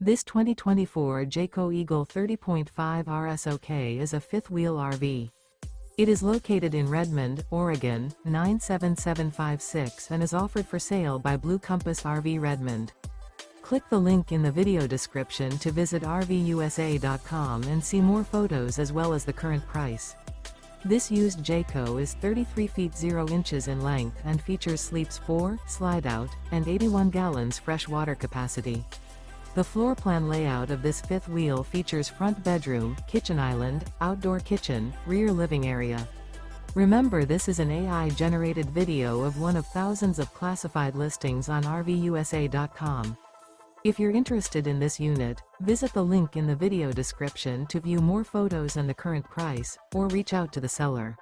This 2024 Jayco Eagle 30.5 RSOK is a fifth-wheel RV. It is located in Redmond, Oregon, 97756 and is offered for sale by Blue Compass RV Redmond. Click the link in the video description to visit RVUSA.com and see more photos as well as the current price. This used Jayco is 33 feet 0 inches in length and features sleeps 4, slide-out, and 81 gallons fresh water capacity. The floor plan layout of this fifth wheel features front bedroom, kitchen island, outdoor kitchen, rear living area. Remember, this is an AI-generated video of one of thousands of classified listings on RVUSA.com. If you're interested in this unit, visit the link in the video description to view more photos and the current price, or reach out to the seller.